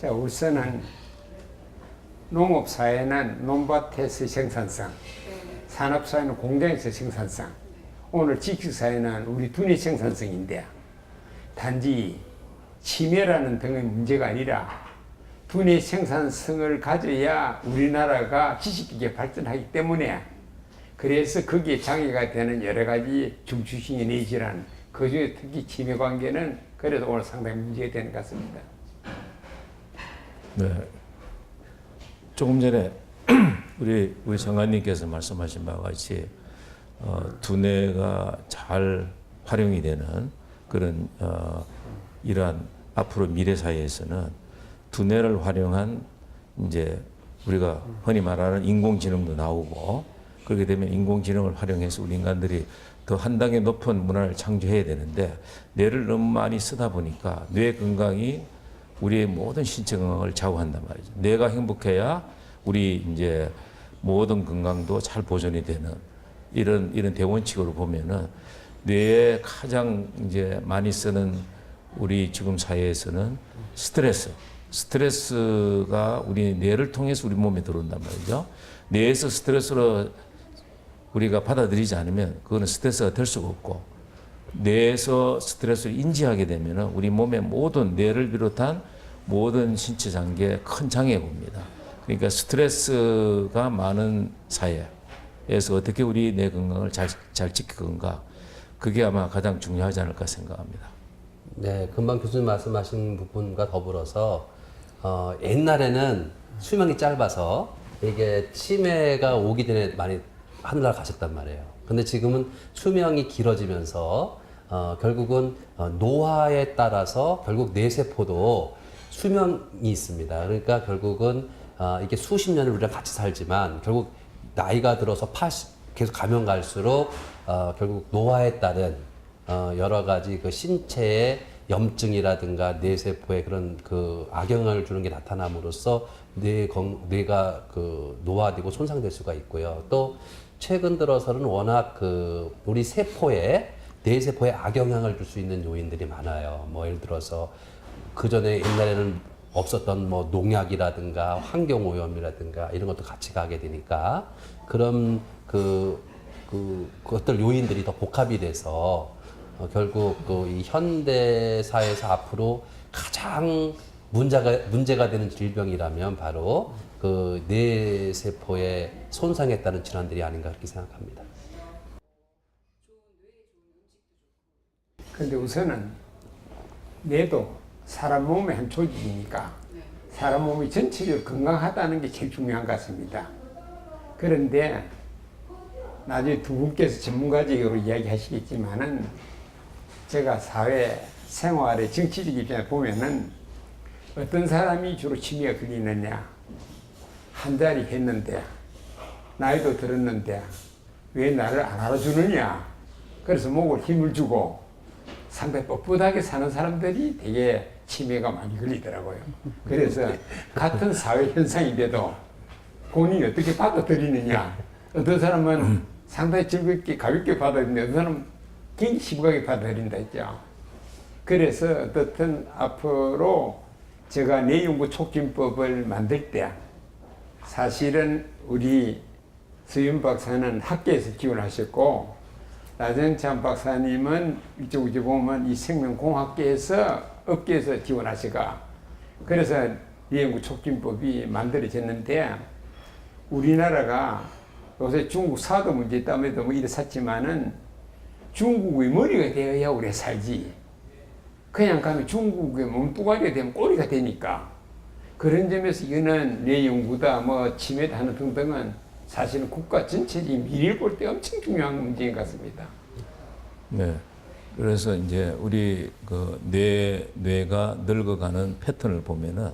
자, 우선은 농업사회는 논밭에서 생산성, 산업사회는 공장에서 생산성, 오늘 지식사회는 우리 두뇌 생산성인데 단지 치매라는 등의 문제가 아니라 두뇌 생산성을 가져야 우리나라가 지식기계 발전하기 때문에 그래서 거기에 장애가 되는 여러 가지 중추신경 뇌질환, 그중에 특히 치매 관계는 그래서 오늘 상당히 문제가 되는 것 같습니다. 네. 조금 전에 우리 장관님께서 말씀하신 바와 같이 두뇌가 잘 활용이 되는 그런 이러한 앞으로 미래 사회에서는 두뇌를 활용한 이제 우리가 흔히 말하는 인공지능도 나오고 그렇게 되면 인공지능을 활용해서 우리 인간들이 더 한 단계 높은 문화를 창조해야 되는데 뇌를 너무 많이 쓰다 보니까 뇌 건강이 우리의 모든 신체 건강을 좌우한단 말이죠. 뇌가 행복해야 우리 이제 모든 건강도 잘 보존이 되는 이런 대원칙으로 보면은 뇌에 가장 이제 많이 쓰는 우리 지금 사회에서는 스트레스가 우리 뇌를 통해서 우리 몸에 들어온단 말이죠. 뇌에서 스트레스로 우리가 받아들이지 않으면 그거는 스트레스가 될 수가 없고 뇌에서 스트레스를 인지하게 되면은 우리 몸의 모든 뇌를 비롯한 모든 신체 장기에 큰 장애가 옵니다. 그러니까 스트레스가 많은 사회에서 어떻게 우리 뇌 건강을 잘 지킬 건가 그게 아마 가장 중요하지 않을까 생각합니다. 네, 금방 교수님 말씀하신 부분과 더불어서 옛날에는 수명이 짧아서 이게 치매가 오기 전에 많이 하늘나라 가셨단 말이에요. 근데 지금은 수명이 길어지면서 결국은 노화에 따라서 결국 뇌세포도 수명이 있습니다. 그러니까 결국은 이게 수십 년을 우리가 같이 살지만 결국 나이가 들어서 계속 가면 갈수록 결국 노화에 따른 여러 가지 그 신체의 염증이라든가 뇌세포에 그런 그 악영향을 주는 게 나타남으로써 뇌가 그 노화되고 손상될 수가 있고요. 또 최근 들어서는 워낙 그 우리 뇌세포에 악영향을 줄 수 있는 요인들이 많아요. 뭐 예를 들어서 그 전에 옛날에는 없었던 뭐 농약이라든가 환경오염이라든가 이런 것도 같이 가게 되니까 그런 그것들 요인들이 더 복합이 돼서 결국 이 현대 사회에서 앞으로 가장 문제가 되는 질병이라면 바로 그 뇌세포의 손상에 따른 질환들이 아닌가 그렇게 생각합니다. 그런데 우선은 뇌도 사람 몸의 한 조직이니까 사람 몸이 전체적으로 건강하다는 게 제일 중요한 것 같습니다. 그런데 나중에 두 분께서 전문가적으로 이야기하시겠지만은 제가 사회 생활의 정치적 입장에 보면은 어떤 사람이 주로 치매가 걸리느냐 한 자리 했는데 나이도 들었는데 왜 나를 안 알아주느냐 그래서 목을 힘을 주고 상당히 뻣뻣하게 사는 사람들이 되게 치매가 많이 걸리더라고요. 그래서 같은 사회 현상인데도 본인이 어떻게 받아들이느냐 어떤 사람은 상당히 즐겁게 가볍게 받아들이는데 어떤 사람은 굉장히 심각하게 받아들인다 했죠. 그래서 어떻든 앞으로 제가 뇌연구 촉진법을 만들 때 사실은 우리 서윤 박사는 학계에서 지원하셨고 나정찬 박사님은 이쪽 보면 이 생명공학계에서 업계에서 지원하시가 그래서 뇌연구 촉진법이 만들어졌는데 우리나라가 요새 중국 사도 문제 때문에도 뭐 일어섰지만은 중국의 머리가 되어야 우리가 살지. 그냥 가면 중국의 몸뚱아리가 되면 꼬리가 되니까. 그런 점에서 이거는 뇌연구다, 뭐 치매다 하는 등등은 사실은 국가 전체적인 미래를 볼 때 엄청 중요한 문제인 것 같습니다. 네. 그래서 이제 우리 그 뇌가 늙어가는 패턴을 보면은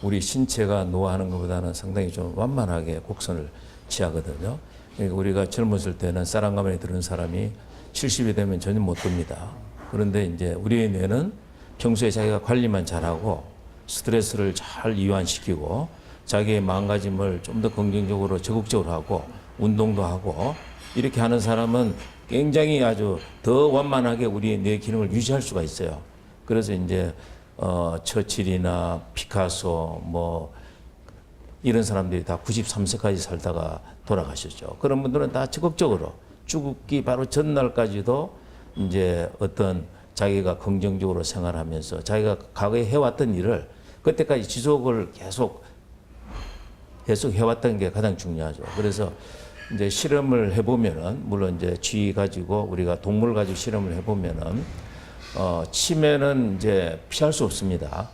우리 신체가 노화하는 것보다는 상당히 좀 완만하게 곡선을 취하거든요. 그러니까 우리가 젊었을 때는 쌀 한 가마니 들은 사람이 70이 되면 전혀 못 듭니다. 그런데 이제 우리의 뇌는 평소에 자기가 관리만 잘하고 스트레스를 잘 이완시키고 자기의 마음가짐을 좀 더 긍정적으로 적극적으로 하고 운동도 하고 이렇게 하는 사람은 굉장히 아주 더 완만하게 우리의 뇌 기능을 유지할 수가 있어요. 그래서 이제 처칠이나 피카소 뭐 이런 사람들이 다 93세까지 살다가 돌아가셨죠. 그런 분들은 다 적극적으로 죽기 바로 전날까지도 이제 어떤 자기가 긍정적으로 생활하면서 자기가 과거에 해왔던 일을 그때까지 지속을 계속 해왔던 게 가장 중요하죠. 그래서 이제 실험을 해보면은 물론 이제 쥐 가지고 우리가 동물 가지고 실험을 해보면은 치매는 이제 피할 수 없습니다.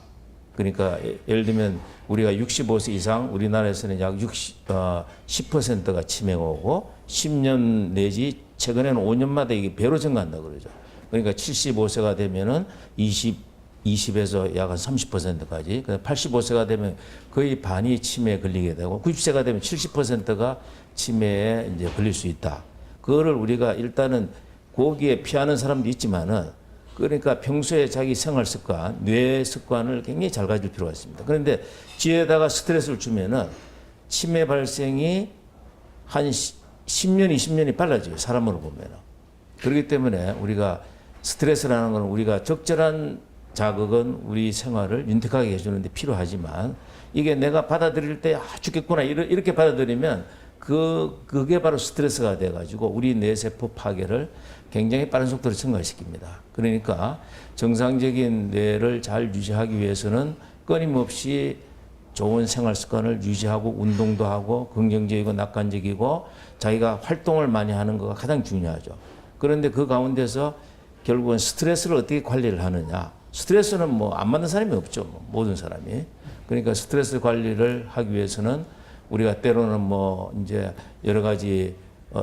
그러니까 예를 들면 우리가 65세 이상 우리나라에서는 약 10%가 치매가 오고 10년 내지 최근에는 5년마다 이게 배로 증가한다 그러죠. 그러니까 75세가 되면은 20에서 약 한 30%까지, 85세가 되면 거의 반이 치매에 걸리게 되고 90세가 되면 70%가 치매에 이제 걸릴 수 있다. 그거를 우리가 일단은 거기에 피하는 사람도 있지만은 그러니까 평소에 자기 생활 습관, 뇌 습관을 굉장히 잘 가질 필요가 있습니다. 그런데 뒤에다가 스트레스를 주면은 치매 발생이 한 10년, 20년이 빨라져요. 사람으로 보면은. 그렇기 때문에 우리가 스트레스라는 것은 우리가 적절한 자극은 우리 생활을 윤택하게 해주는데 필요하지만 이게 내가 받아들일 때 죽겠구나 이렇게 받아들이면 그게 바로 스트레스가 돼가지고 우리 뇌세포 파괴를 굉장히 빠른 속도로 증가시킵니다. 그러니까 정상적인 뇌를 잘 유지하기 위해서는 끊임없이 좋은 생활 습관을 유지하고 운동도 하고 긍정적이고 낙관적이고 자기가 활동을 많이 하는 것가 가장 중요하죠. 그런데 그 가운데서 결국은 스트레스를 어떻게 관리를 하느냐. 스트레스는 뭐 안 맞는 사람이 없죠. 모든 사람이. 그러니까 스트레스 관리를 하기 위해서는 우리가 때로는 뭐 이제 여러 가지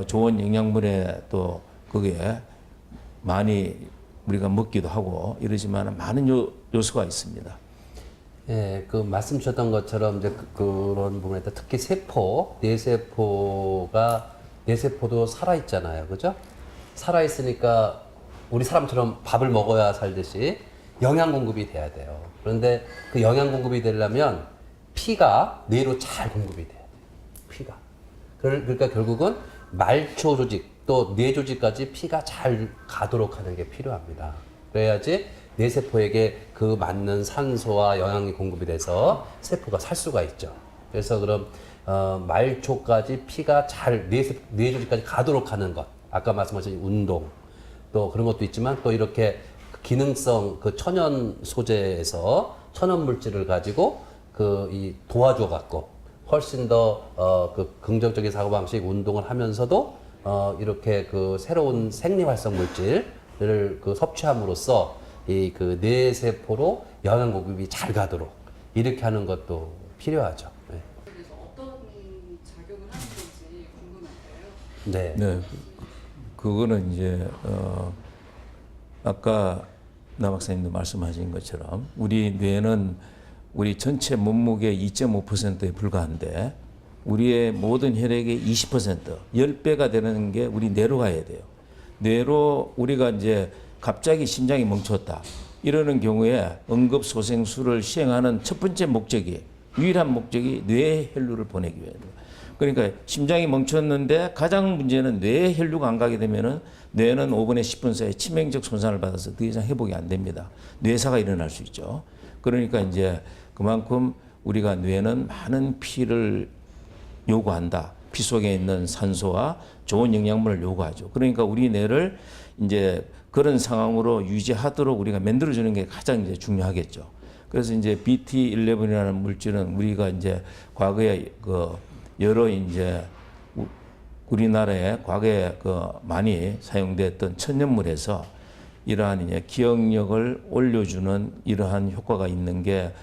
좋은 영양분에 또 그게 많이 우리가 먹기도 하고 이러지만 많은 요소가 있습니다. 예, 그 말씀 주셨던 것처럼 이제 그런 부분에 따라 특히 뇌세포도 살아 있잖아요. 그죠? 살아 있으니까 우리 사람처럼 밥을 먹어야 살듯이 영양 공급이 돼야 돼요. 그런데 그 영양 공급이 되려면 피가 뇌로 잘 공급이 돼야 돼요. 피가. 그러니까 결국은 말초 조직 또 뇌 조직까지 피가 잘 가도록 하는 게 필요합니다. 그래야지 뇌세포에게 그 맞는 산소와 영양이 공급이 돼서 세포가 살 수가 있죠. 그래서 그럼 말초까지 피가 잘 뇌 조직까지 가도록 하는 것. 아까 말씀하신 운동 또 그런 것도 있지만 또 이렇게 기능성 그 천연 소재에서 천연 물질을 가지고 도와줘 갖고 훨씬 더 그 긍정적인 사고 방식 운동을 하면서도 이렇게 그 새로운 생리 활성 물질을 그 섭취함으로써 이 그 뇌세포로 영양 공급이 잘 가도록 이렇게 하는 것도 필요하죠. 네. 그래서 어떤 작용을 하는 건지 궁금한데요. 네. 네. 그거는 이제 아까 남 박사님도 말씀하신 것처럼 우리 뇌는 우리 전체 몸무게 2.5%에 불과한데 우리의 모든 혈액의 20%, 10배가 되는 게 우리 뇌로 가야 돼요. 뇌로 우리가 이제 갑자기 심장이 멈췄다. 이러는 경우에 응급소생술을 시행하는 첫 번째 목적이, 유일한 목적이 뇌에 혈류를 보내기 위해입니다. 그러니까 심장이 멈췄는데 가장 문제는 뇌에 혈류가 안 가게 되면은 뇌는 5분에 10분 사이에 치명적 손상을 받아서 더 이상 회복이 안 됩니다. 뇌사가 일어날 수 있죠. 그러니까 이제 그만큼 우리가 뇌는 많은 피를 요구한다. 피 속에 있는 산소와 좋은 영양분을 요구하죠. 그러니까 우리 뇌를 이제 그런 상황으로 유지하도록 우리가 만들어주는 게 가장 이제 중요하겠죠. 그래서 이제 BT11이라는 물질은 우리가 이제 과거에 그 여러 이제 우리나라에 과거에 그 많이 사용됐던 천연물에서 이러한 이제 기억력을 올려주는 이러한 효과가 있는 게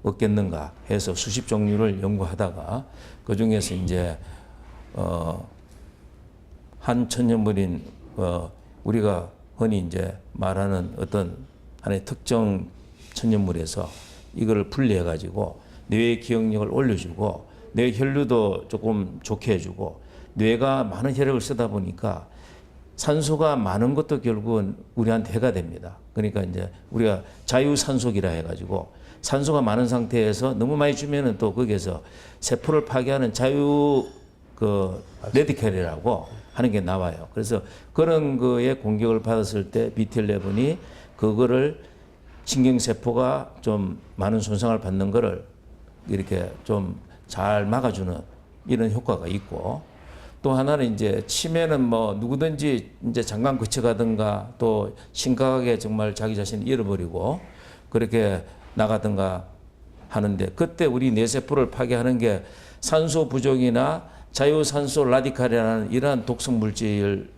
없겠는가 해서 수십 종류를 연구하다가 그 중에서 이제 한 천연물인 우리가 흔히 이제 말하는 어떤 하나의 특정 천연물에서 이거를 분리해 가지고 뇌의 기억력을 올려주고 뇌 혈류도 조금 좋게 해주고 뇌가 많은 혈액을 쓰다 보니까 산소가 많은 것도 결국은 우리한테 해가 됩니다. 그러니까 이제 우리가 자유산소기라 해가지고 산소가 많은 상태에서 너무 많이 주면은 또 거기에서 세포를 파괴하는 레디켈이라고 하는 게 나와요. 그래서 그런 거에 공격을 받았을 때 BT11이 그거를 신경세포가 좀 많은 손상을 받는 거를 이렇게 좀 잘 막아주는 이런 효과가 있고, 또 하나는 이제 치매는 뭐 누구든지 이제 잠깐 거쳐가든가 또 심각하게 정말 자기 자신을 잃어버리고 그렇게 나가든가 하는데, 그때 우리 뇌세포를 파괴하는 게 산소 부족이나 자유산소 라디칼이라는 이러한 독성 물질은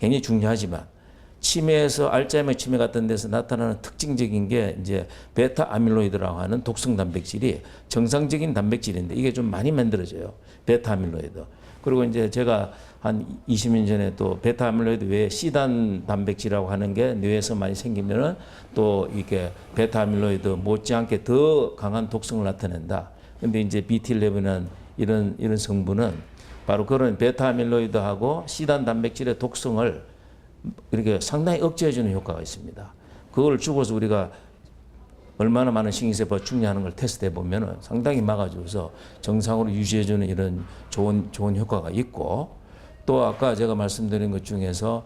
굉장히 중요하지만, 치매에서 알츠하이머 치매 같은 데서 나타나는 특징적인 게 이제 베타 아밀로이드라고 하는 독성 단백질이 정상적인 단백질인데 이게 좀 많이 만들어져요. 베타 아밀로이드. 그리고 이제 제가 한 20년 전에 또 베타 아밀로이드 외에 C단 단백질이라고 하는 게 뇌에서 많이 생기면은 또 이게 베타 아밀로이드 못지않게 더 강한 독성을 나타낸다. 근데 이제 BT11이라는 이런 성분은 바로 그런 베타 아밀로이드하고 C단 단백질의 독성을 이렇게 상당히 억제해주는 효과가 있습니다. 그걸 주고서 우리가 얼마나 많은 신경세포가 죽냐는 걸 테스트해 보면은 상당히 막아줘서 정상으로 유지해주는 이런 좋은 효과가 있고, 또 아까 제가 말씀드린 것 중에서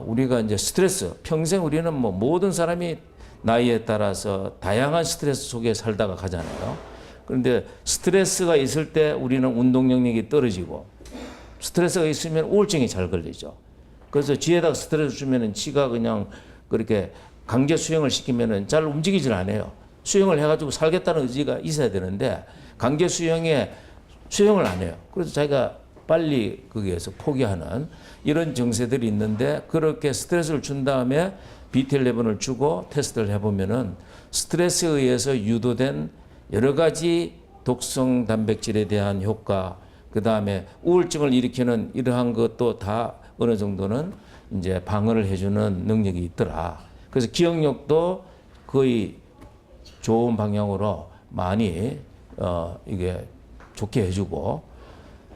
우리가 이제 스트레스, 평생 우리는 뭐 모든 사람이 나이에 따라서 다양한 스트레스 속에 살다가 가잖아요. 그런데 스트레스가 있을 때 우리는 운동 능력이 떨어지고, 스트레스가 있으면 우울증이 잘 걸리죠. 그래서 쥐에다가 스트레스 주면은 쥐가 그냥 그렇게 강제 수영을 시키면은 잘 움직이질 않아요. 수영을 해가지고 살겠다는 의지가 있어야 되는데 강제 수영을 안 해요. 그래서 자기가 빨리 거기에서 포기하는 이런 증세들이 있는데, 그렇게 스트레스를 준 다음에 BT11을 주고 테스트를 해보면은 스트레스에 의해서 유도된 여러 가지 독성 단백질에 대한 효과, 그 다음에 우울증을 일으키는 이러한 것도 다 어느 정도는 이제 방어를 해주는 능력이 있더라. 그래서 기억력도 거의 좋은 방향으로 많이 이게 좋게 해주고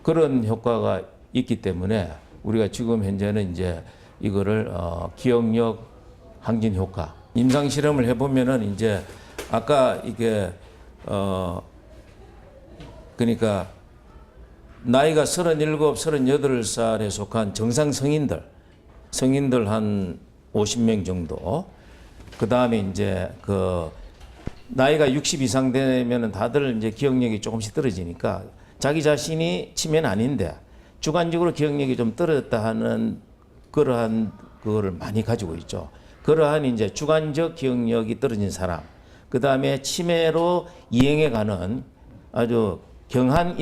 그런 효과가 있기 때문에 우리가 지금 현재는 이제 이거를 기억력 항진 효과 임상 실험을 해보면은 이제 아까 이게 그러니까 나이가 37, 38살에 속한 정상 성인들 한 50명 정도. 그 다음에 이제 그 나이가 60 이상 되면은 다들 이제 기억력이 조금씩 떨어지니까 자기 자신이 치매는 아닌데 주관적으로 기억력이 좀 떨어졌다 하는 그러한 그거를 많이 가지고 있죠. 그러한 이제 주관적 기억력이 떨어진 사람. 그 다음에 치매로 이행해 가는 아주 경한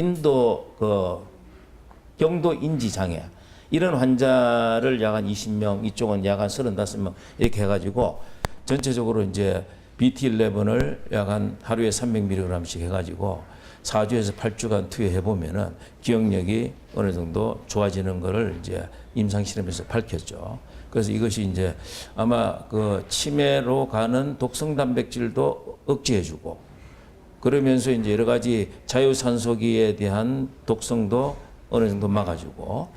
경도 인지 장애 이런 환자를 약 한 20명, 이쪽은 약 한 35명 이렇게 해가지고 전체적으로 이제 BT11을 약 한 하루에 300mg씩 해가지고 4주에서 8주간 투여해 보면은 기억력이 어느 정도 좋아지는 거를 이제 임상 실험에서 밝혔죠. 그래서 이것이 이제 아마 그 치매로 가는 독성 단백질도 억제해주고. 그러면서 이제 여러 가지 자유산소기에 대한 독성도 어느 정도 막아주고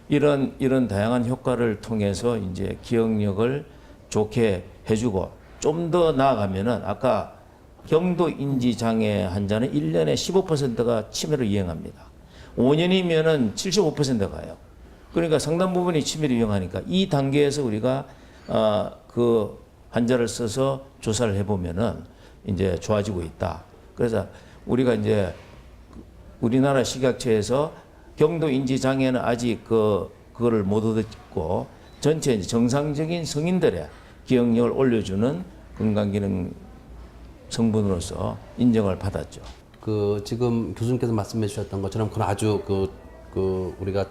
이런 다양한 효과를 통해서 이제 기억력을 좋게 해주고 좀 더 나아가면은 아까 경도 인지 장애 환자는 1년에 15%가 치매로 이행합니다. 5년이면은 75% 가요. 그러니까 상당 부분이 치매로 이행하니까 이 단계에서 우리가 그 환자를 써서 조사를 해보면은 이제 좋아지고 있다. 그래서 우리가 이제 우리나라 식약처에서 경도 인지 장애는 아직 그거를 못 얻었고 전체 이제 정상적인 성인들의 기억력을 올려주는 건강기능 성분으로서 인정을 받았죠. 그 지금 교수님께서 말씀해 주셨던 것처럼 그런 아주 우리가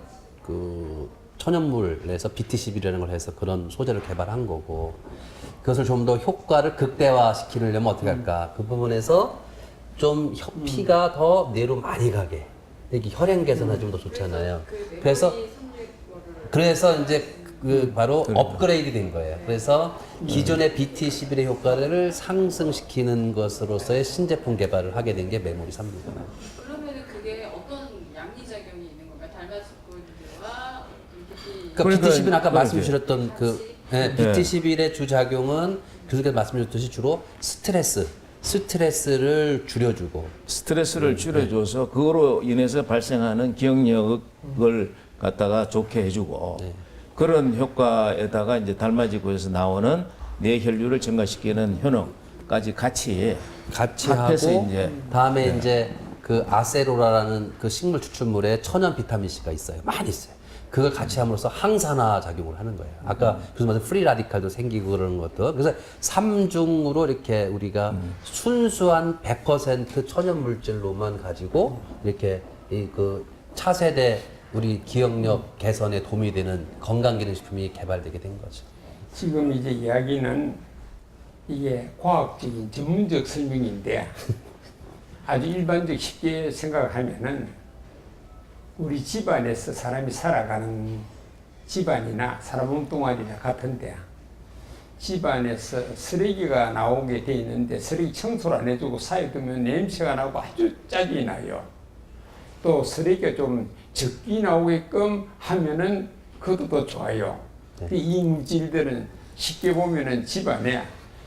천연물에서 BT11이라는 걸 해서 그런 소재를 개발한 거고 그것을 좀 더 효과를 극대화시키려면 어떻게 할까? 그 부분에서 좀 피가 더 뇌로 많이 가게. 이게 혈행 개선에 좀 더 좋잖아요. 그래서 이제 바로 업그레이드 된 거예요. 그래서 기존의 BT11의 효과를 상승시키는 것으로서의 신제품 개발을 하게 된 게 메모리 3입니다. 그러면 그게 어떤 양리작용이 있는 건가요? 달마스코인과 그러니까 BT11은 아까 말씀 주셨던 BT11의 주작용은 교수께서 말씀 주셨듯이 주로 스트레스를 줄여주고 스트레스를 줄여줘서 그거로 인해서 발생하는 기억력을 갖다가 좋게 해주고 그런 효과에다가 이제 달맞이고에서 나오는 뇌 혈류를 증가시키는 효능까지 같이 하고 합해서 이제 다음에 이제 그 아세로라라는 그 식물 추출물에 천연 비타민 C가 있어요. 많이 있어요. 그걸 같이 함으로써 항산화 작용을 하는 거예요. 아까 교수님 말씀 프리 라디칼도 생기고 그러는 것도. 그래서 삼중으로 이렇게 우리가 순수한 100% 천연 물질로만 가지고 이렇게 이 그 차세대 우리 기억력 개선에 도움이 되는 건강기능식품이 개발되게 된 거죠. 지금 이제 이야기는 이게 과학적인 전문적 설명인데 아주 일반적 쉽게 생각하면은 우리 집안에서 사람이 살아가는 집안이나 사람 몸뚱아리나 같은데 집안에서 쓰레기가 나오게 돼 있는데 쓰레기 청소를 안 해주고 쌓여두면 냄새가 나고 아주 짜증이 나요. 또 쓰레기가 좀 적게 나오게끔 하면은 그것도 더 좋아요. 이 물질들은 쉽게 보면은 집안에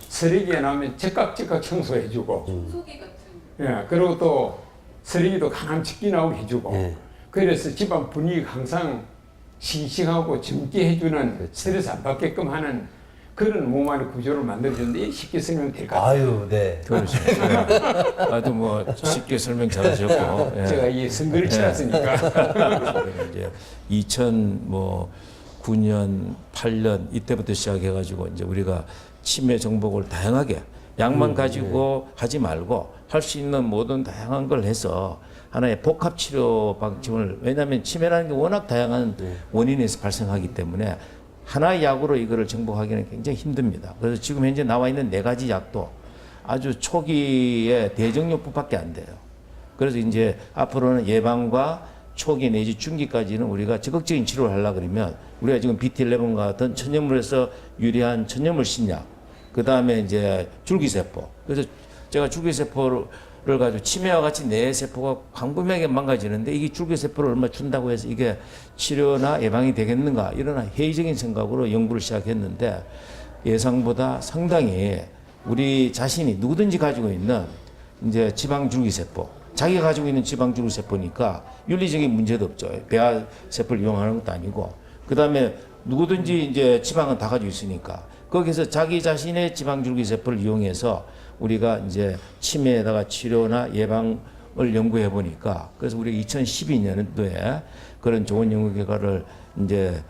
쓰레기가 나오면 즉각 청소해주고, 청소기 같은. 예, 그리고 또 쓰레기도 가감 적게 나오게 해주고, 네. 그래서 집안 분위기가 항상 싱싱하고 젊게 해주는 스트레스 안 받게끔 하는 그런 몸 안의 구조를 만들어주는데 쉽게 설명될 것 같아요. 아유, 네. 그렇죠. 아주 뭐 쉽게 설명 잘하셨고. 예. 제가 이 선글을 치렀으니까. 이제 2009년, 8년 이때부터 시작해가지고 이제 우리가 치매 정복을 다양하게 약만 가지고 하지 말고 할 수 있는 모든 다양한 걸 해서 하나의 복합 치료 방침을, 왜냐하면 치매라는 게 워낙 다양한 원인에서 발생하기 때문에 하나의 약으로 이거를 정복하기는 굉장히 힘듭니다. 그래서 지금 현재 나와 있는 4가지 약도 아주 초기에 대정요법밖에 안 돼요. 그래서 이제 앞으로는 예방과 초기 내지 중기까지는 우리가 적극적인 치료를 하려고 그러면 우리가 지금 BT11과 같은 천연물에서 유리한 천연물 신약, 그 다음에 이제 줄기세포. 그래서 제가 줄기세포를 가지고 치매와 같이 뇌 세포가 광범위하게 망가지는데 이게 줄기세포를 얼마 준다고 해서 이게 치료나 예방이 되겠는가, 이런 회의적인 생각으로 연구를 시작했는데 예상보다 상당히 우리 자신이 누구든지 가지고 있는 이제 지방줄기세포, 자기가 가지고 있는 지방줄기세포니까 윤리적인 문제도 없죠. 배아세포를 이용하는 것도 아니고, 그 다음에 누구든지 이제 지방은 다 가지고 있으니까 거기서 자기 자신의 지방줄기세포를 이용해서 우리가 이제 치매에다가 치료나 예방을 연구해 보니까, 그래서 우리가 2012년도에 그런 좋은 연구 결과를 이제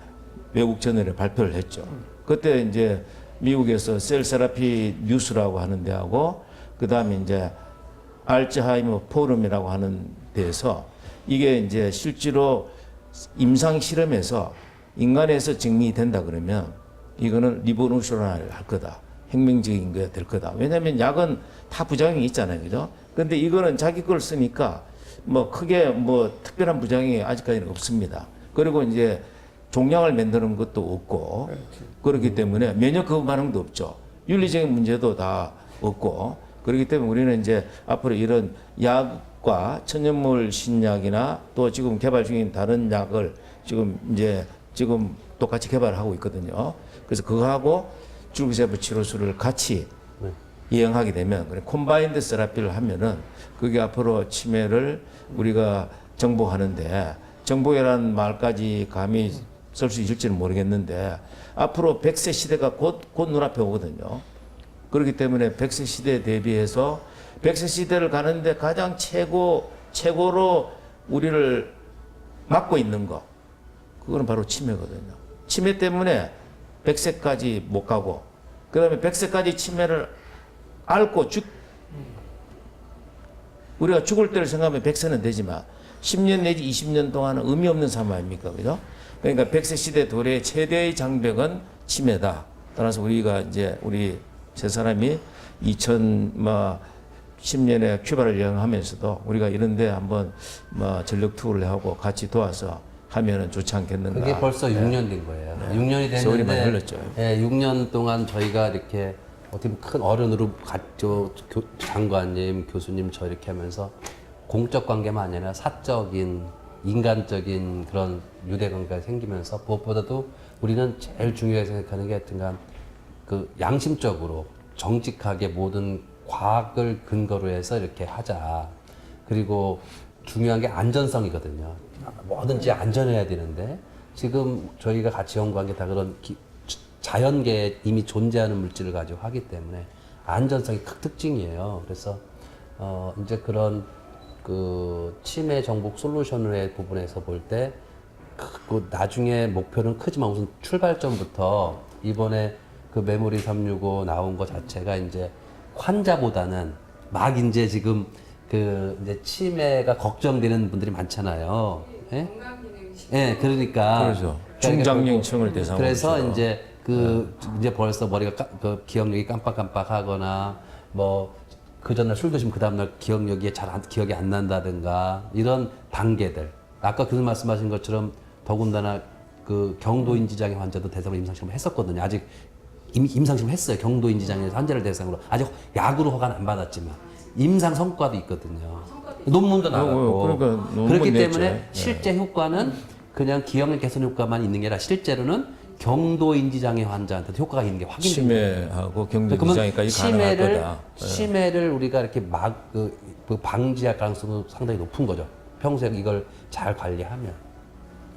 외국 저널에 발표를 했죠. 그때 이제 미국에서 셀 세라피 뉴스라고 하는 데하고 그 다음에 이제 알츠하이머 포럼이라고 하는 데에서 이게 이제 실제로 임상 실험에서 인간에서 증명된다 그러면 이거는 리보루셔널 할 거다. 혁명적인 게 될 거다. 왜냐하면 약은 다 부작용이 있잖아요. 그죠? 근데 이거는 자기 걸 쓰니까 뭐 크게 뭐 특별한 부작용이 아직까지는 없습니다. 그리고 이제 종양을 만드는 것도 없고, 그렇기 때문에 면역 거부 반응도 없죠. 윤리적인 문제도 다 없고, 그렇기 때문에 우리는 이제 앞으로 이런 약과 천연물 신약이나 또 지금 개발 중인 다른 약을 지금 똑같이 개발하고 있거든요. 그래서 그거하고 줄기세포 치료술을 같이 이행하게 되면, 콤바인드 세라피를 하면은 그게 앞으로 치매를 우리가 정복하는데, 정복이라는 말까지 감히 쓸 수 있을지는 모르겠는데 앞으로 100세 시대가 곧 눈앞에 오거든요. 그렇기 때문에 100세 시대에 대비해서 100세 시대를 가는데 가장 최고로 우리를 막고 있는 거, 그거는 바로 치매거든요. 치매 때문에 100세까지 못 가고, 그 다음에 100세까지 치매를 앓고 우리가 죽을 때를 생각하면 100세는 되지만 10년 내지 20년 동안은 의미 없는 삶 아닙니까? 그죠? 그러니까 100세 시대 도래의 최대의 장벽은 치매다. 따라서 우리가 이제 우리 세 사람이 2010년에 큐바를 여행하면서도 우리가 이런데 한번 전력 투어를 하고 같이 도와서 하면은 좋지 않겠는가. 그게 벌써 6년 된 거예요. 6년이 세월이 많이 됐는데, 흘렀죠. 예, 6년 동안 저희가 이렇게 어떻게 보면 큰 어른으로 갔죠. 장관님, 교수님 저 이렇게 하면서 공적 관계만 아니라 사적인, 인간적인 그런 유대 관계가 생기면서 무엇보다도 우리는 제일 중요하게 생각하는 게 하여튼간 그 양심적으로 정직하게 모든 과학을 근거로 해서 이렇게 하자. 그리고 중요한 게 안전성이거든요. 뭐든지 안전해야 되는데 지금 저희가 같이 연구한 게 다 그런 자연계에 이미 존재하는 물질을 가지고 하기 때문에 안전성이 큰 특징이에요. 그래서 이제 그런 그 치매 정복 솔루션의 부분에서 볼 때 그 나중에 목표는 크지만 우선 출발점부터 이번에 그 메모리 365 나온 거 자체가 이제 환자보다는 막 이제 지금 그 이제 치매가 걱정되는 분들이 많잖아요. 예? 건강기능식. 예, 그러니까. 그렇죠. 중장년층을 대상으로. 그래서 해서. 이제 이제 벌써 머리가 그 기억력이 깜빡깜빡하거나 뭐 그 전날 술 드시면 그 다음날 기억력이 기억이 안 난다든가 이런 단계들. 아까 교수님 말씀하신 것처럼 더군다나 그 경도인지장애 환자도 대상으로 임상시험을 했었거든요. 아직 임상시험을 했어요. 경도인지장애 환자를 대상으로. 아직 약으로 허가는 안 받았지만 임상 성과도 있거든요. 논문도 나갔고. 그러니까 논문 그렇기 냈죠. 때문에 네. 실제 효과는 그냥 기억력 개선 효과만 있는 게 아니라 실제로는 경도인지장애 환자한테도 효과가 있는 게 확인됩니다. 치매하고 경도인지장애까지 가능할 거다. 치매를 우리가 이렇게 그 방지할 가능성은 상당히 높은 거죠. 평소에 이걸 잘 관리하면.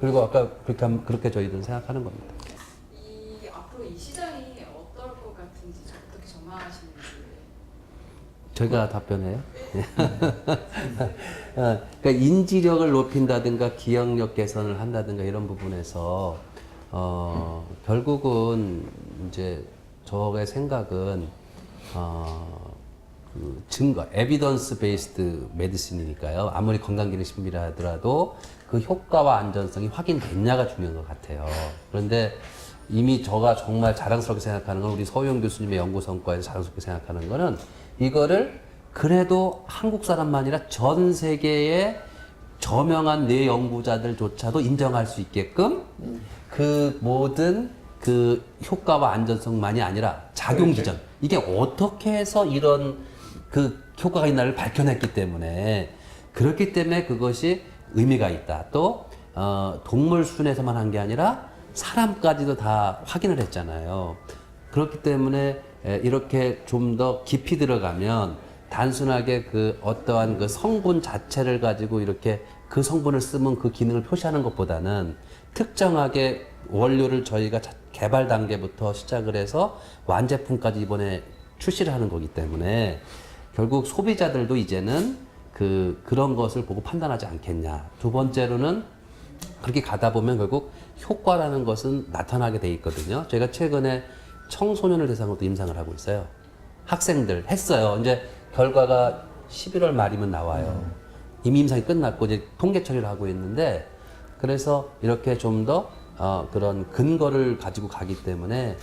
그리고 아까 그렇게 저희들은 생각하는 겁니다. 앞으로 이 시장이 어떨 것 같은지 어떻게 전망하시는지. 제가 답변해요? 그러니까 인지력을 높인다든가 기억력 개선을 한다든가 이런 부분에서 결국은 이제 저의 생각은 그 증거, 에비던스 베이스드 메디슨이니까요. 아무리 건강기능식품이라 하더라도 그 효과와 안전성이 확인됐냐가 중요한 것 같아요. 그런데 이미 제가 정말 자랑스럽게 생각하는 건 우리 서우영 교수님의 연구 성과에서 자랑스럽게 생각하는 거는 이거를 그래도 한국 사람만 아니라 전 세계의 저명한 뇌 연구자들조차도 인정할 수 있게끔 그 모든 그 효과와 안전성만이 아니라 작용 기전 이게 어떻게 해서 이런 그 효과가 있나를 밝혀냈기 때문에 그렇기 때문에 그것이 의미가 있다. 또 동물 순에서만 한 게 아니라 사람까지도 다 확인을 했잖아요. 그렇기 때문에 이렇게 좀 더 깊이 들어가면 단순하게 그 어떠한 그 성분 자체를 가지고 이렇게 그 성분을 쓰면 그 기능을 표시하는 것보다는 특정하게 원료를 저희가 개발 단계부터 시작을 해서 완제품까지 이번에 출시를 하는 거기 때문에 결국 소비자들도 이제는 그런 것을 보고 판단하지 않겠냐. 두 번째로는 그렇게 가다 보면 결국 효과라는 것은 나타나게 돼 있거든요. 제가 최근에 청소년을 대상으로 임상을 하고 있어요. 학생들 했어요. 이제 결과가 11월 말이면 나와요. 이미 임상이 끝났고 이제 통계 처리를 하고 있는데 그래서 이렇게 좀 더 그런 근거를 가지고 가기 때문에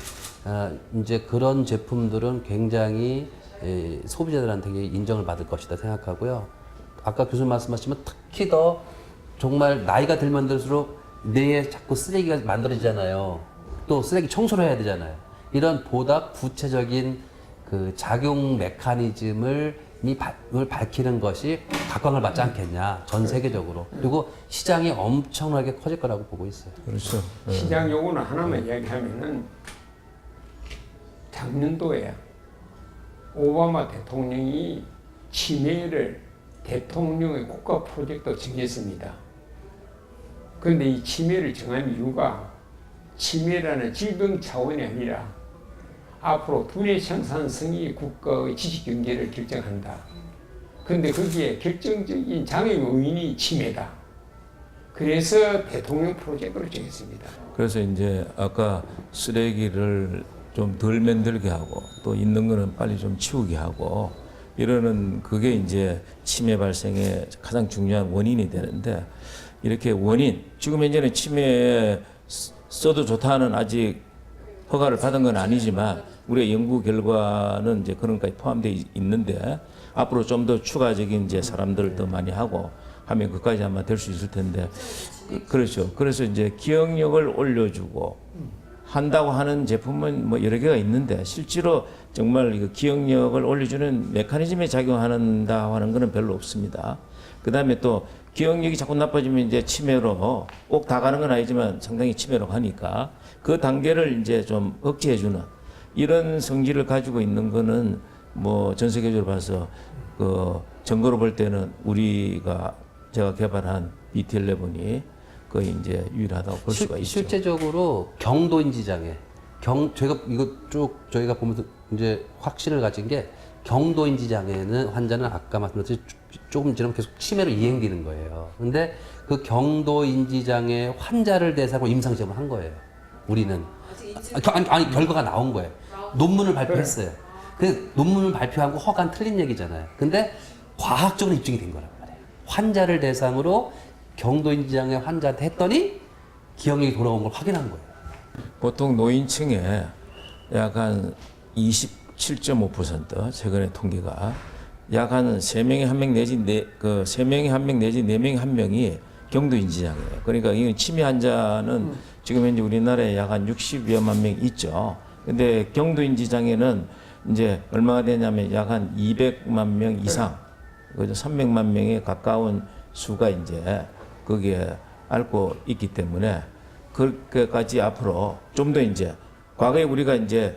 이제 그런 제품들은 굉장히 소비자들한테 인정을 받을 것이다 생각하고요. 아까 교수님 말씀하시면 특히 더 정말 나이가 들면 들수록 뇌에 자꾸 쓰레기가 만들어지잖아요. 또 쓰레기 청소를 해야 되잖아요. 이런 보다 구체적인 그 작용 메커니즘을 밝히는 것이 각광을 받지 않겠냐. 전 세계적으로. 그리고 시장이 엄청나게 커질 거라고 보고 있어요. 그렇죠. 시장 요구는 하나만 이야기하면은 작년도에 오바마 대통령이 치매를 대통령의 국가 프로젝트로 정했습니다. 그런데 이 치매를 정한 이유가 치매라는 질병 차원이 아니라 앞으로 두뇌 생산성이 국가의 지식 경제를 결정한다. 그런데 거기에 결정적인 장애 요인이 치매다. 그래서 대통령 프로젝트로 정했습니다. 그래서 이제 아까 쓰레기를 좀 덜 만들게 하고 또 있는 거는 빨리 좀 치우게 하고 이러는 그게 이제 치매 발생의 가장 중요한 원인이 되는데 이렇게 원인 지금 현재는 치매에 써도 좋다는 아직 허가를 받은 건 아니지만 우리의 연구 결과는 이제 그런 것까지 포함되어 있는데 앞으로 좀 더 추가적인 이제 사람들을 더 많이 하고 하면 그까지 아마 될 수 있을 텐데 그렇죠. 그래서 이제 기억력을 올려주고 한다고 하는 제품은 뭐 여러 개가 있는데 실제로 정말 이거 기억력을 올려주는 메커니즘에 작용한다 하는 거는 별로 없습니다. 그 다음에 또 기억력이 자꾸 나빠지면 이제 치매로 꼭 다 가는 건 아니지만 상당히 치매로 가니까 그 단계를 이제 좀 억제해주는 이런 성질을 가지고 있는 거는 뭐 전 세계적으로 봐서 그 증거로 볼 때는 제가 개발한 BT11이 거의 이제 유일하다고 볼 수가 있죠. 실제적으로 경도인지장애 저희가 이거 쭉 저희가 보면서 이제 확신을 가진 게 경도인지 장애는 환자는 아까 말씀드렸듯이 조금 지나면 계속 치매로 이행되는 거예요. 근데 그 경도인지 장애 환자를 대상으로 임상시험을 한 거예요. 우리는. 아직 인지 아니 결과가 나온 거예요. 논문을 발표했어요. 그 논문을 발표한 거 허가는 틀린 얘기잖아요. 근데 과학적으로 입증이 된 거란 말이에요. 환자를 대상으로 경도인지 장애 환자한테 했더니 기억력이 돌아온 걸 확인한 거예요. 보통 노인층에 약 한 27.5% 최근의 통계가 약 한 3명에 1명 내지 3명에 1명 내지 4명에 1명이 경도인지장애예요. 그러니까 이건 치매 환자는 지금 현재 우리나라에 약 한 60여만 명 있죠. 근데 경도인지장애는 이제 얼마가 되냐면 약 한 200만 명 이상, 그죠? 300만 명에 가까운 수가 이제 거기에 앓고 있기 때문에 그렇게까지 앞으로 좀 더 이제 과거에 우리가 이제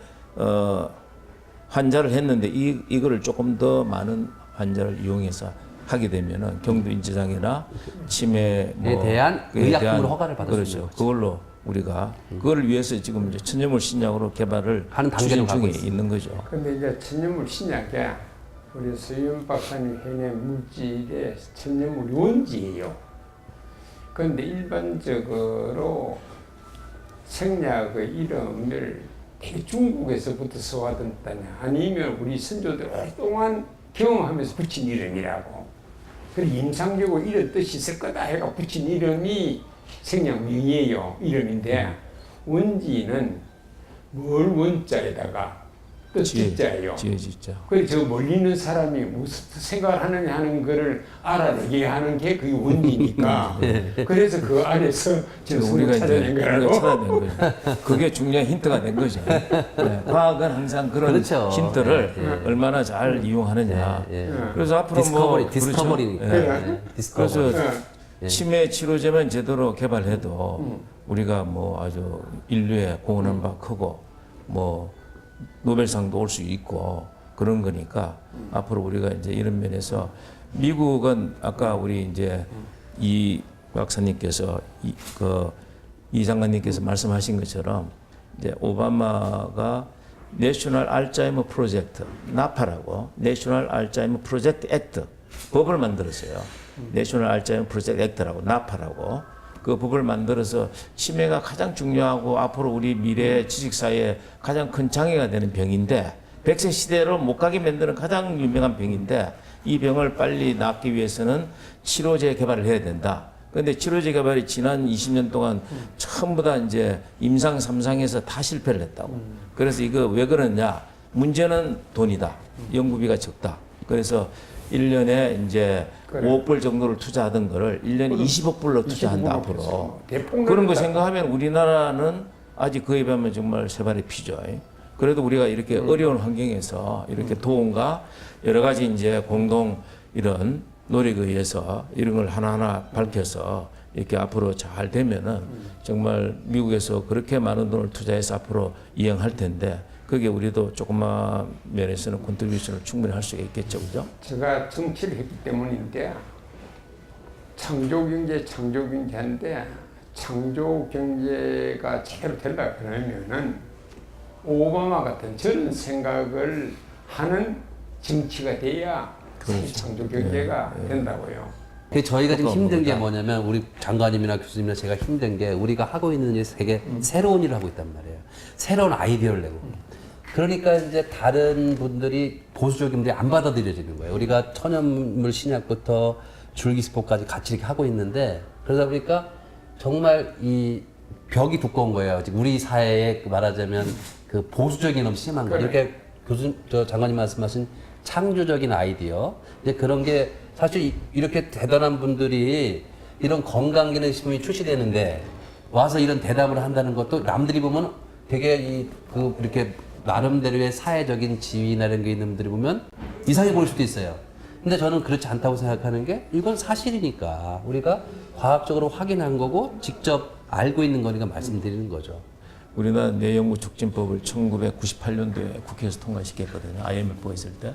환자를 했는데 이거를 조금 더 많은 환자를 이용해서 하게 되면은 경도인지장애나 치매에 대한 의약품으로 허가를 받을 수 그렇죠. 있는 거죠. 그걸로 우리가 그걸 위해서 지금 이제 천연물 신약으로 개발을 하는 단계로 추진 가고 중에 있는 거죠. 근데 이제 천연물 신약에 우리 서윤 박사님 해낸 물질의 천연물 원지예요. 그런데 일반적으로 생약의 이름을 대개 중국에서부터 써왔다냐 아니면 우리 선조들 오랫동안 경험하면서 붙인 이름이라고. 그리고 임상적으로 이런 뜻이 있을 거다 해가 붙인 이름이 생약명이에요. 이름인데 원지는 뭘 원자에다가 뜻지자예요. 지혜지자. 그래서 저 멀리 있는 사람이 무슨 생각을 하느냐 하는 거를 알아내게 하는 게 그게 원리니까. 그래서 그 안에서 저 우리가 찾아낸 이제 거라고. 찾아낸 거죠. 그게 중요한 힌트가 된 거죠. 네. 과학은 항상 그런 그렇죠. 힌트를 얼마나 잘 이용하느냐. 그래서 앞으로 디스커버리니까. 그렇죠. 디스커버리. 그래서 치매 치료제만 제대로 개발해도 우리가 뭐 아주 인류에 공헌한 바 크고 뭐 노벨상도 올 수 있고 그런 거니까 앞으로 우리가 이제 이런 면에서 미국은 아까 우리 이제 이 박사님께서 이 장관님께서 말씀하신 것처럼 이제 오바마가 내셔널 알츠하이머 프로젝트 나파라고 내셔널 알츠하이머 프로젝트 액트 법을 만들었어요. 내셔널 알츠하이머 프로젝트 액트라고 나파라고 그 법을 만들어서 치매가 가장 중요하고 앞으로 우리 미래 지식사회에 가장 큰 장애가 되는 병인데 100세 시대로 못 가게 만드는 가장 유명한 병인데 이 병을 빨리 낫기 위해서는 치료제 개발을 해야 된다. 그런데 치료제 개발이 지난 20년 동안 전부 다 이제 임상 3상에서 다 실패를 했다고. 그래서 이거 왜 그러냐? 문제는 돈이다. 연구비가 적다. 그래서 1년에 이제 그래. 5억 불 정도를 투자하던 거를 1년에 20억 불로 투자한다 앞으로. 대폭 그런 거 늘었다. 생각하면 우리나라는 아직 그에 비하면 정말 세 발의 피죠. 그래도 우리가 이렇게 어려운 환경에서 이렇게 도움과 여러 가지 이제 공동 이런 노력에 의해서 이런 걸 하나하나 밝혀서 이렇게 앞으로 잘 되면은 정말 미국에서 그렇게 많은 돈을 투자해서 앞으로 이행할 텐데 그게 우리도 조그마한 면에서는 컨트리뷰션을 충분히 할 수가 있겠죠, 그죠? 제가 정치를 했기 때문인데 창조경제인데 창조경제가 제대로 되려고 그러면은 오바마 같은 저런 생각을 하는 정치가 돼야 창조경제가 된다고요. 그 저희가 지금 힘든 게 겁니다. 뭐냐면 우리 장관님이나 교수님이나 제가 힘든 게 우리가 하고 있는 일이 되게 새로운 일을 하고 있단 말이에요. 새로운 아이디어를 내고. 그러니까 이제 다른 분들이 보수적인 분들이 안 받아들여지는 거예요. 우리가 천연물 신약부터 줄기세포까지 같이 이렇게 하고 있는데 그러다 보니까 정말 이 벽이 두꺼운 거예요. 지금 우리 사회에 말하자면 그 보수적인 너무 심한 거예요. 이렇게 저 장관님 말씀하신 창조적인 아이디어. 이제 그런 게 사실 이렇게 대단한 분들이 이런 건강기능식품이 출시되는데 와서 이런 대답을 한다는 것도 남들이 보면 되게 이렇게 나름대로의 사회적인 지위나 이런 게 있는 분들이 보면 이상해 보일 수도 있어요. 근데 저는 그렇지 않다고 생각하는 게 이건 사실이니까 우리가 과학적으로 확인한 거고 직접 알고 있는 거니까 말씀드리는 거죠. 우리나라 뇌연구 촉진법을 1998년도에 국회에서 통과시켰거든요. IMF가 있을 때.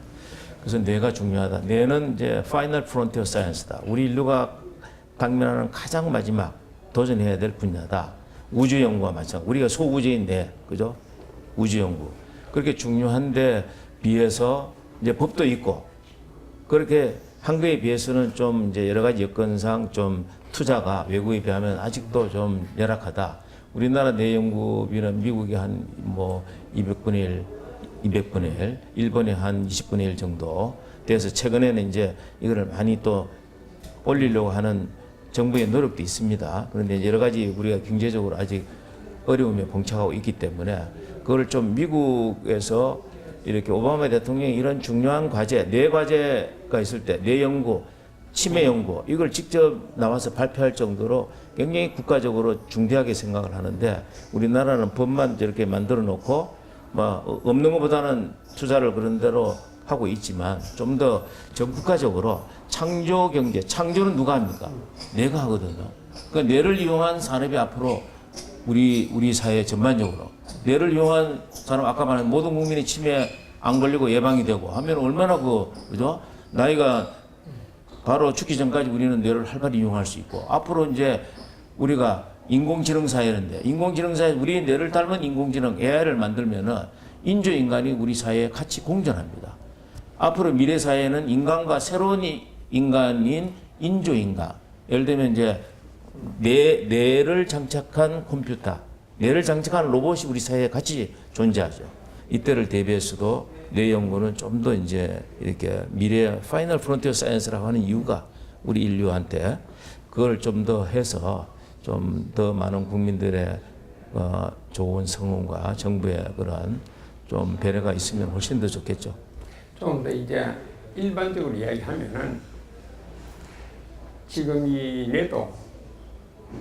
그래서 뇌가 중요하다. 뇌는 이제 파이널 프론티어 사이언스다. 우리 인류가 당면하는 가장 마지막 도전해야 될 분야다. 우주 연구와 마찬가지. 우리가 소우주인 뇌, 그죠? 우주 연구 그렇게 중요한데 비해서 이제 법도 있고 그렇게 한국에 비해서는 좀 이제 여러 가지 여건상 좀 투자가 외국에 비하면 아직도 좀 열악하다. 우리나라 내 연구비는 미국이 한 뭐 200분의 1, 일본이 한 20분의 1 정도 돼서 최근에는 이제 이거를 많이 또 올리려고 하는 정부의 노력도 있습니다. 그런데 여러 가지 우리가 경제적으로 아직 어려움에 봉착하고 있기 때문에 그걸 좀 미국에서 이렇게 오바마 대통령이 이런 중요한 과제, 뇌 과제가 있을 때 뇌 연구, 치매 연구 이걸 직접 나와서 발표할 정도로 굉장히 국가적으로 중대하게 생각을 하는데 우리나라는 법만 저렇게 만들어 놓고 뭐 없는 것보다는 투자를 그런 대로 하고 있지만 좀 더 전국가적으로 창조 경제, 창조는 누가 합니까? 뇌가 하거든요. 그러니까 뇌를 이용한 산업이 앞으로 우리 사회 전반적으로 뇌를 이용한 사람 아까 말한 모든 국민이 치매 안 걸리고 예방이 되고 하면 얼마나 그죠? 나이가 바로 죽기 전까지 우리는 뇌를 활발히 이용할 수 있고 앞으로 이제 우리가 인공지능 사회인데 인공지능 사회 우리 뇌를 닮은 인공지능 AI를 만들면은 인조인간이 우리 사회에 같이 공존합니다. 앞으로 미래 사회는 인간과 새로운 인간인 인조인간 예를 들면 이제 뇌를 장착한 컴퓨터 뇌를 장착한 로봇이 우리 사회에 같이 존재하죠. 이때를 대비해서도 뇌 연구는 좀 더 이제 이렇게 미래 파이널 프론티어 사이언스라고 하는 이유가 우리 인류한테 그걸 좀 더 해서 좀 더 많은 국민들의 좋은 성원과 정부의 그런 좀 배려가 있으면 훨씬 더 좋겠죠. 좀 더 이제 일반적으로 이야기하면은 지금 이 뇌도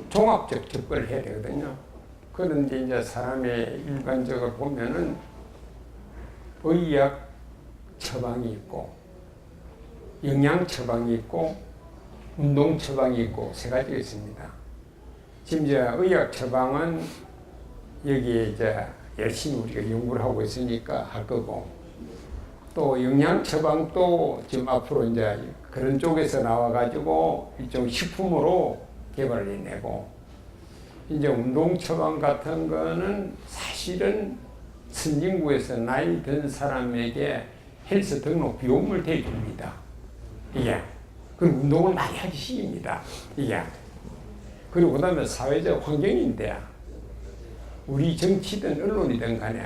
종합적 접근을 해야 되거든요. 그런데 이제 사람의 일반적으로 보면은 의학 처방이 있고 영양 처방이 있고 운동 처방이 있고 세 가지가 있습니다. 지금 이제 의학 처방은 여기에 이제 열심히 우리가 연구를 하고 있으니까 할 거고 또 영양 처방도 지금 앞으로 이제 그런 쪽에서 나와가지고 일종 식품으로 개발을 해내고 이제 운동 처방 같은 거는 사실은 선진국에서 나이 든 사람에게 헬스 등록 비용을 대줍니다. 이게 그리고 운동을 많이 하기 시킵니다. 이게 그리고 그다음에 사회적 환경인데 우리 정치든 언론이든 간에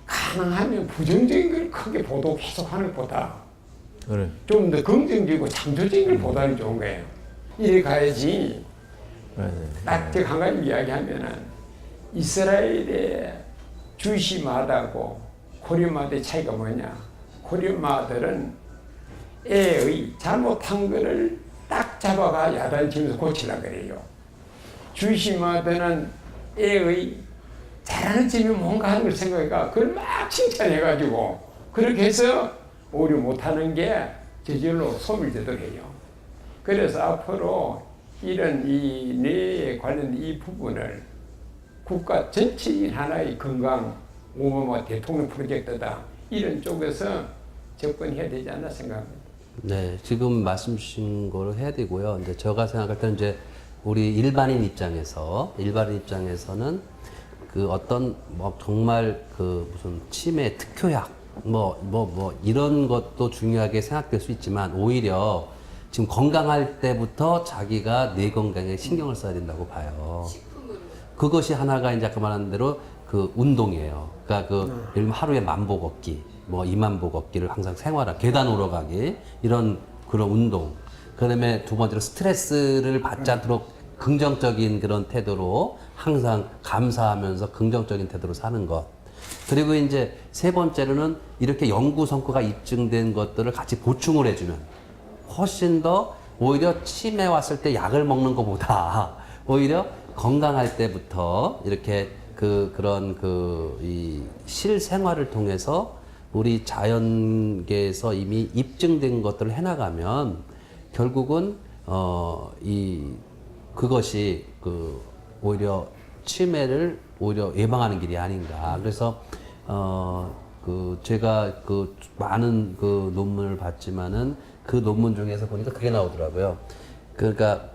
가능하면 부정적인 걸 크게 보도 계속하는 것보다 그래. 좀 더 긍정적이고 창조적인 걸 보다는 좋은 거예요. 이래 가야지. 딱 한 가지 이야기하면은 이스라엘의 주시마다고 코리마다의 차이가 뭐냐? 코리마들은 애의 잘못한 거를 딱 잡아가 야단치면서 고치려고 그래요. 주시마다는 애의 잘하는 점이 뭔가 하는 걸 생각해가 그걸 막 칭찬해가지고 그렇게 해서 오히려 못하는 게 저절로 소멸되도록 해요. 그래서 앞으로 이런 이 뇌에 관련된 이 부분을 국가 전체인 하나의 건강 오바마 대통령 프로젝트다 이런 쪽에서 접근해야 되지 않나 생각합니다. 네, 지금 말씀 주신 거를 해야 되고요. 이제 제가 생각할 때는 이제 우리 일반인 입장에서는 그 어떤 뭐 정말 그 무슨 치매 특효약 뭐 이런 것도 중요하게 생각될 수 있지만 오히려 지금 건강할 때부터 자기가 뇌 건강에 신경을 써야 된다고 봐요. 식품으로. 그것이 하나가 이제 아까 말한 대로 그 운동이에요. 그러니까 그 예를 들면 하루에 10,000보 걷기, 뭐 20,000보 걷기를 항상 생활화, 계단 오르가기 이런 그런 운동. 그다음에 두 번째로 스트레스를 받지 않도록 긍정적인 그런 태도로 항상 감사하면서 긍정적인 태도로 사는 것. 그리고 이제 세 번째로는 이렇게 연구 성과가 입증된 것들을 같이 보충을 해주면 훨씬 더 오히려 치매 왔을 때 약을 먹는 것보다 오히려 건강할 때부터 이렇게 그런 이 실생활을 통해서 우리 자연계에서 이미 입증된 것들을 해나가면 결국은 그것이 오히려 치매를 오히려 예방하는 길이 아닌가. 그래서 제가 많은 논문을 봤지만은 그 논문 중에서 보니까 그게 나오더라고요. 그러니까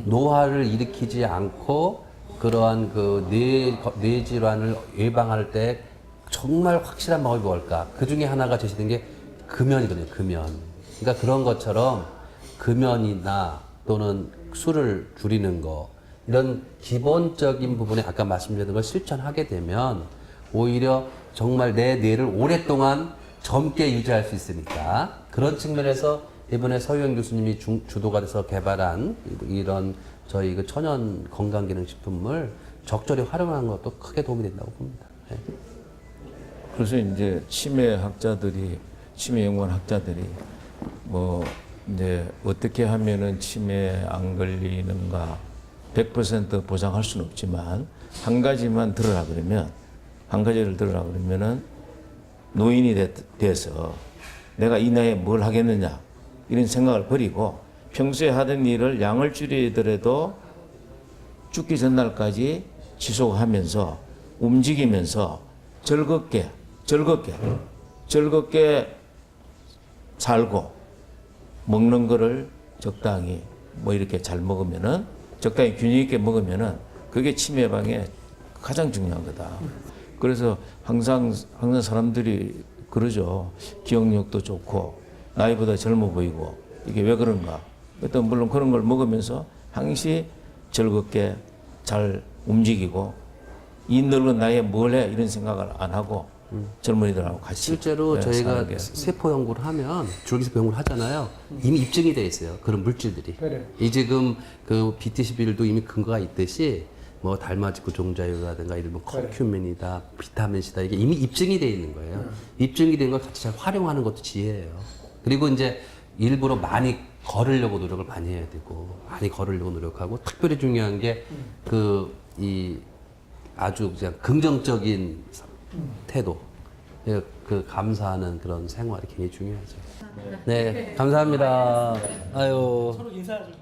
노화를 일으키지 않고 그러한 그 뇌 질환을 예방할 때 정말 확실한 방법이 뭘까? 그 중에 하나가 제시된 게 금연이거든요. 금연. 그러니까 그런 것처럼 금연이나 또는 술을 줄이는 거 이런 기본적인 부분에 아까 말씀드린 걸 실천하게 되면 오히려 정말 내 뇌를 오랫동안 젊게 유지할 수 있으니까 그런 측면에서 이번에 서유영 교수님이 주도가 돼서 개발한 이런 저희 그 천연 건강기능식품을 적절히 활용하는 것도 크게 도움이 된다고 봅니다. 네. 그래서 이제 치매 연구원 학자들이 뭐 이제 어떻게 하면은 치매 안 걸리는가 100% 보장할 수는 없지만 한 가지만 들으라 그러면 한 가지를 들으라 그러면은 노인이 돼서 내가 이 나이에 뭘 하겠느냐 이런 생각을 버리고 평소에 하던 일을 양을 줄이더라도 죽기 전날까지 지속하면서 움직이면서 즐겁게 살고 먹는 거를 적당히 뭐 이렇게 잘 먹으면은 적당히 균형 있게 먹으면은 그게 치매 예방에 가장 중요한 거다. 그래서 항상 사람들이 그러죠. 기억력도 좋고 나이보다 젊어 보이고 이게 왜 그런가? 어떤 물론 그런 걸 먹으면서 항시 즐겁게 잘 움직이고 이 늙은 나이에 뭘 해 이런 생각을 안 하고 젊은이들하고 같이 실제로 네, 저희가 사는 게. 세포 연구를 하면 줄기세포 연구를 하잖아요. 이미 입증이 돼 있어요. 그런 물질들이. 그래. 이 지금 그 BT11도 이미 근거가 있듯이 뭐 달마지구 종자유라든가 이런 뭐 커큐민이다, 비타민 C다 이게 이미 입증이 돼 있는 거예요. 입증이 된 걸 같이 잘 활용하는 것도 지혜예요. 그리고 이제 일부러 많이 걸으려고 노력을 많이 해야 되고 많이 걸으려고 노력하고 특별히 중요한 게 이 아주 그냥 긍정적인 태도, 그 감사하는 그런 생활이 굉장히 중요하죠. 네, 감사합니다. 아유. 서로 인사하죠.